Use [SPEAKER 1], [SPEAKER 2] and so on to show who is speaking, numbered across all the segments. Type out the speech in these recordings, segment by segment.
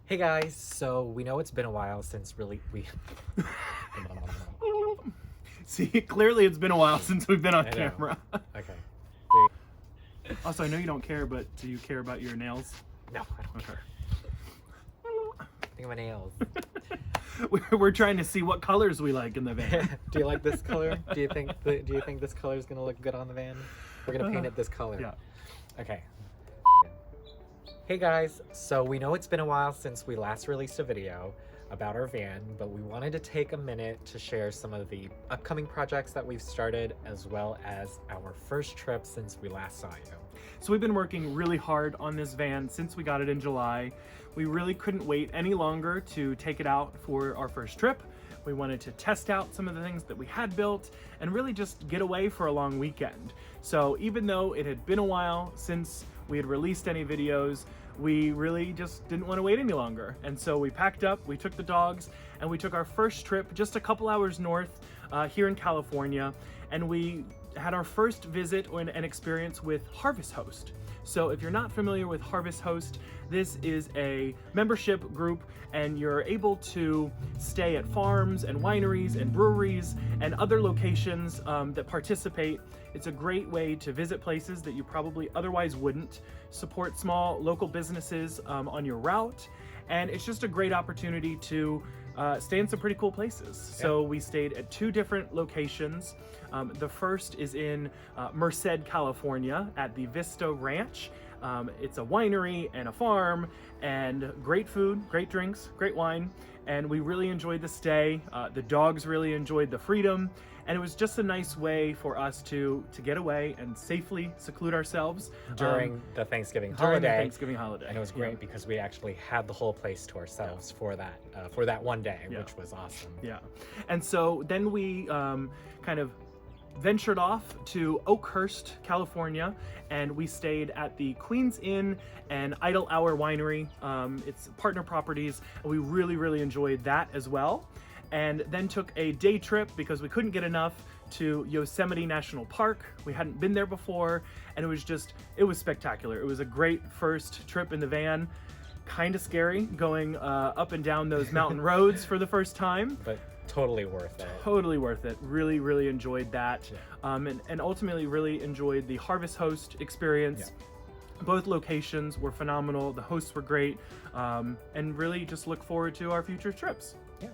[SPEAKER 1] Hey guys, so we know it's been a while since we
[SPEAKER 2] See, clearly it's been a while since we've been on
[SPEAKER 1] I know.
[SPEAKER 2] camera.
[SPEAKER 1] Okay.
[SPEAKER 2] Also, I know you don't care, but do you care about your nails?
[SPEAKER 1] No, I don't care. Think of my nails.
[SPEAKER 2] We're trying to see what colors we like in the van.
[SPEAKER 1] Do you like this color? Do you think this color is gonna look good on the van? We're gonna paint it this color.
[SPEAKER 2] Yeah.
[SPEAKER 1] Okay. Hey guys, so we know it's been a while since we last released a video about our van, but we wanted to take a minute to share some of the upcoming projects that we've started, as well as our first trip since we last saw you.
[SPEAKER 2] So we've been working really hard on this van since we got it in July. We really couldn't wait any longer to take it out for our first trip. We wanted to test out some of the things that we had built and really just get away for a long weekend. So even though it had been a while since we had released any videos, we really just didn't want to wait any longer. And so we packed up, we took the dogs, and we took our first trip just a couple hours north here in California. And we had our first visit and experience with Harvest Host. So if you're not familiar with Harvest Host, this is a membership group, and you're able to stay at farms and wineries and breweries and other locations that participate. It's a great way to visit places that you probably otherwise wouldn't, support small local businesses on your route, and it's just a great opportunity to stay in some pretty cool places. So we stayed at two different locations. The first is in Merced, California at the Vista Ranch. It's a winery and a farm, and great food, great drinks, great wine, and we really enjoyed the stay. The dogs really enjoyed the freedom, and it was just a nice way for us to get away and safely seclude ourselves
[SPEAKER 1] During the Thanksgiving
[SPEAKER 2] during
[SPEAKER 1] holiday.
[SPEAKER 2] the Thanksgiving holiday.
[SPEAKER 1] And it was great because we actually had the whole place to ourselves for that one day, which was awesome.
[SPEAKER 2] Yeah. And so then we kind of ventured off to Oakhurst, California, and we stayed at the Queen's Inn and Idle Hour Winery. It's partner properties, and we really enjoyed that as well. And then took a day trip, because we couldn't get enough, to Yosemite National Park. We hadn't been there before, and it was spectacular. It was a great first trip in the van. Kind of scary going up and down those mountain roads for the first time.
[SPEAKER 1] But totally worth it.
[SPEAKER 2] Totally worth it. Really enjoyed that.
[SPEAKER 1] Yeah.
[SPEAKER 2] And ultimately really enjoyed the Harvest Host experience.
[SPEAKER 1] Yeah.
[SPEAKER 2] Both locations were phenomenal. The hosts were great. And really just look forward to our future trips.
[SPEAKER 1] Yeah.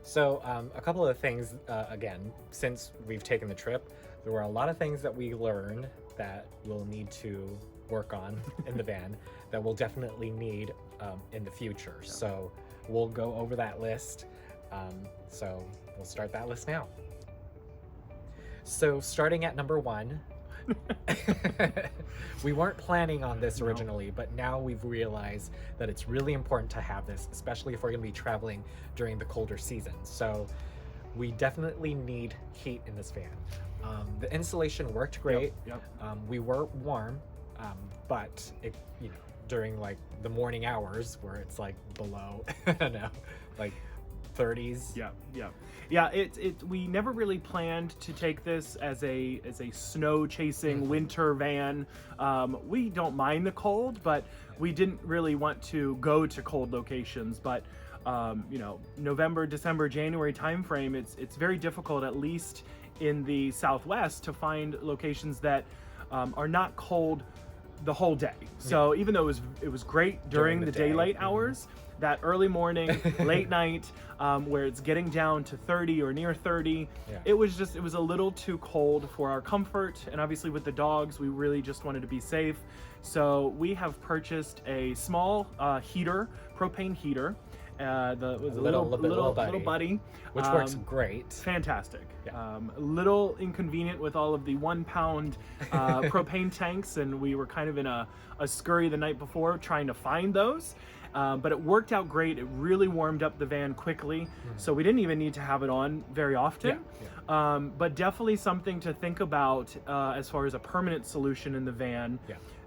[SPEAKER 1] So a couple of things, again, since we've taken the trip, there were a lot of things that we learned that we'll need to work on in the van that we'll definitely need in the future.
[SPEAKER 2] Yeah.
[SPEAKER 1] So we'll go over that list. So we'll start that list now. So starting at number 1, we weren't planning on this originally, but now we've realized that it's really important to have this, especially if we're going to be traveling during the colder seasons. So we definitely need heat in this van. The insulation worked great.
[SPEAKER 2] Yep.
[SPEAKER 1] We were warm, but it, during like the morning hours where it's like below, I don't know, like 30s.
[SPEAKER 2] Yeah. We never really planned to take this as a snow chasing winter van. We don't mind the cold, but we didn't really want to go to cold locations. But November, December, January timeframe, it's very difficult, at least in the Southwest, to find locations that are not cold the whole day. So even though it was great during the daylight hours, that early morning, late night, where it's getting down to 30 or near 30, it was a little too cold for our comfort. And obviously with the dogs, we really just wanted to be safe. So we have purchased a small propane heater. The little buddy,
[SPEAKER 1] which works great.
[SPEAKER 2] Fantastic.
[SPEAKER 1] Yeah.
[SPEAKER 2] A little inconvenient with all of the 1 pound propane tanks, and we were kind of in a scurry the night before trying to find those. But it worked out great. It really warmed up the van quickly, so we didn't even need to have it on very often. But definitely something to think about as far as a permanent solution in the van.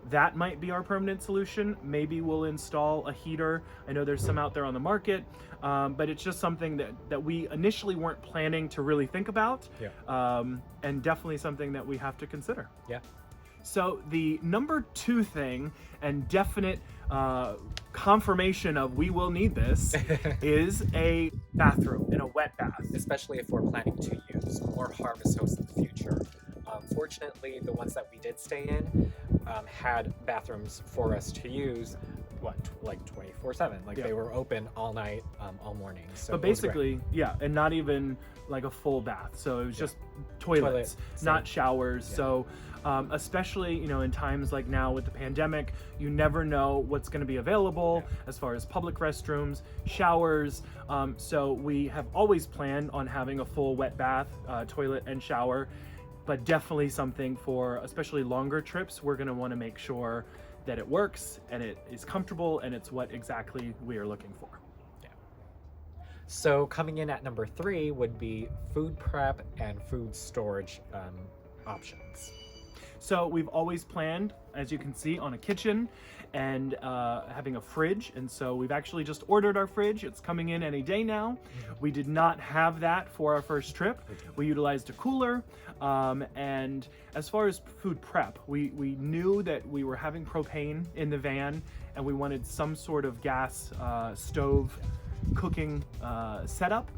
[SPEAKER 2] That might be our permanent solution. Maybe we'll install a heater. I know there's some out there on the market, but it's just something that we initially weren't planning to really think about, and definitely something that we have to consider.
[SPEAKER 1] Yeah.
[SPEAKER 2] So the number 2 thing, and definite confirmation of we will need this is a bathroom and a wet bath.
[SPEAKER 1] Especially if we're planning to use more harvest hose in the future. Fortunately, the ones that we did stay in had bathrooms for us to use, like 24/7. Like they were open all night, all morning. So
[SPEAKER 2] but basically, yeah, and not even like a full bath. So it was just toilets, not showers. So especially, you know, in times like now with the pandemic, you never know what's going to be available as far as public restrooms, showers. So we have always planned on having a full wet bath, toilet and shower, but definitely something for especially longer trips. We're going to want to make sure that it works and it is comfortable and it's what exactly we are looking for.
[SPEAKER 1] So coming in at number 3 would be food prep and food storage options.
[SPEAKER 2] So we've always planned, as you can see, on a kitchen and having a fridge. And so we've actually just ordered our fridge. It's coming in any day now. We did not have that for our first trip. We utilized a cooler. And as far as food prep, we knew that we were having propane in the van and we wanted some sort of gas stove cooking setup.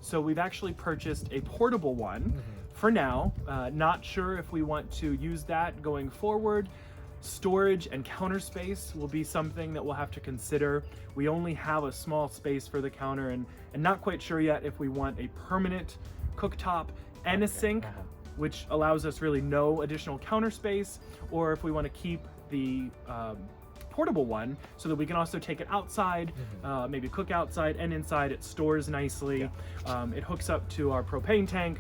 [SPEAKER 2] So we've actually purchased a portable one for now. Not sure if we want to use that going forward. Storage and counter space will be something that we'll have to consider. We only have a small space for the counter and not quite sure yet if we want a permanent cooktop and a sink, which allows us really no additional counter space, or if we want to keep the portable one so that we can also take it outside, maybe cook outside and inside. It stores nicely. It hooks up to our propane tank,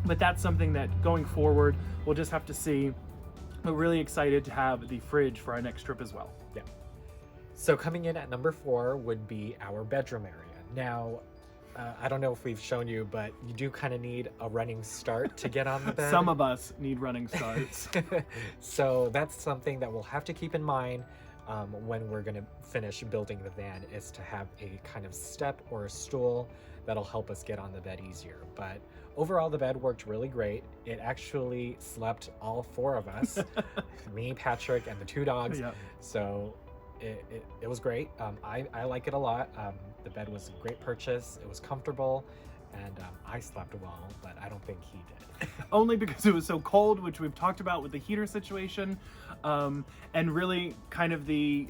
[SPEAKER 2] but that's something that going forward we'll just have to see. We're really excited to have the fridge for our next trip as well.
[SPEAKER 1] Yeah. So coming in at number 4 would be our bedroom area. Now, I don't know if we've shown you, but you do kind of need a running start to get on the bed.
[SPEAKER 2] Some of us need running starts.
[SPEAKER 1] So that's something that we'll have to keep in mind when we're going to finish building the van, is to have a kind of step or a stool that'll help us get on the bed easier. But overall, the bed worked really great. It actually slept all 4 of us, me, Patrick, and the 2 dogs. So it was great. I like it a lot. The bed was a great purchase. It was comfortable, and I slept well, but I don't think he did.
[SPEAKER 2] Only because it was so cold, which we've talked about with the heater situation, and really kind of the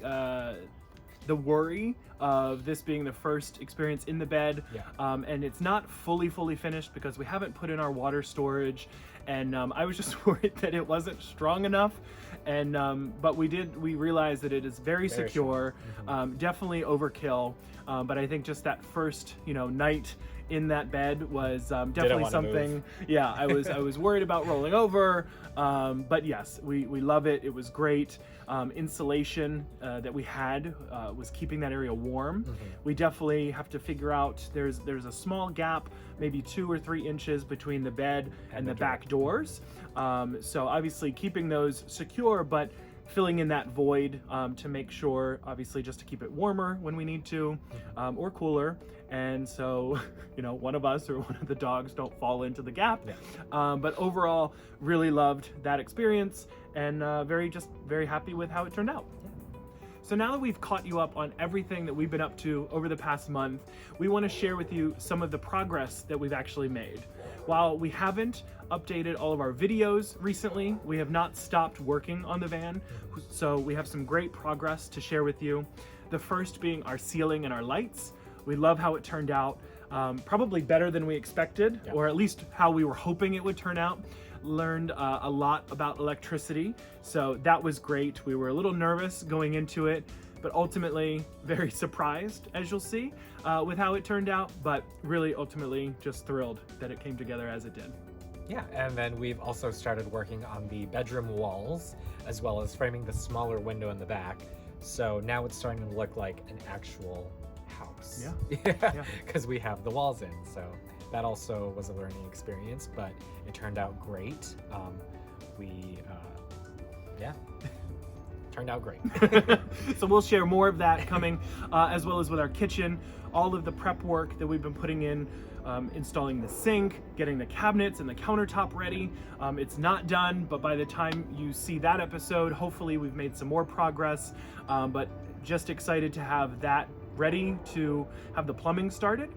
[SPEAKER 2] worry of this being the first experience in the bed. And it's not fully finished because we haven't put in our water storage, and I was just worried that it wasn't strong enough, and but we realized that it is very secure. Definitely overkill, but I think just that first night in that bed was definitely something. I was worried about rolling over, but yes, we love it. It was great. Insulation that we had was keeping that area warm. We definitely have to figure out, there's a small gap, maybe 2 or 3 inches between the bed and the back doors. So obviously keeping those secure, but filling in that void to make sure, obviously, just to keep it warmer when we need to, or cooler. And so, one of us or one of the dogs don't fall into the gap. But overall, really loved that experience, and very happy with how it turned out. So now that we've caught you up on everything that we've been up to over the past month, we want to share with you some of the progress that we've actually made. While we haven't updated all of our videos recently, we have not stopped working on the van, so we have some great progress to share with you. The first being our ceiling and our lights. We love how it turned out, probably better than we expected, or at least how we were hoping it would turn out. Learned a lot about electricity, so that was great. We were a little nervous going into it, but ultimately very surprised, as you'll see, with how it turned out, but really ultimately just thrilled that it came together as it did.
[SPEAKER 1] Yeah, and then we've also started working on the bedroom walls, as well as framing the smaller window in the back. So now it's starting to look like an actual house. Because we have the walls in. So that also was a learning experience, but it turned out great. Turned out great.
[SPEAKER 2] So we'll share more of that coming, as well as with our kitchen, all of the prep work that we've been putting in, installing the sink, getting the cabinets and the countertop ready. It's not done, but by the time you see that episode, hopefully we've made some more progress. But just excited to have that ready to have the plumbing started.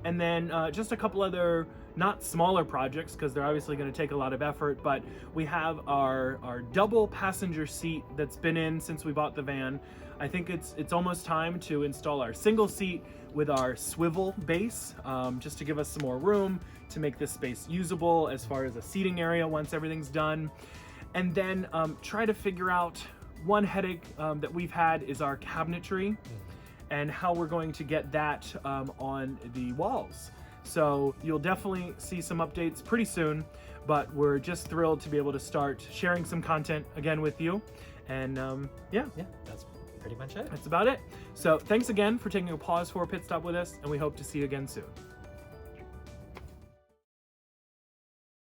[SPEAKER 2] And then just a couple other not smaller projects, because they're obviously going to take a lot of effort, but we have our double passenger seat that's been in since we bought the van. I think it's almost time to install our single seat with our swivel base, just to give us some more room to make this space usable as far as a seating area once everything's done. And then try to figure out one headache that we've had is our cabinetry and how we're going to get that on the walls. So you'll definitely see some updates pretty soon, but we're just thrilled to be able to start sharing some content again with you. And yeah,
[SPEAKER 1] that's pretty much it.
[SPEAKER 2] That's about it. So thanks again for taking a pause for a pit stop with us, and we hope to see you again soon.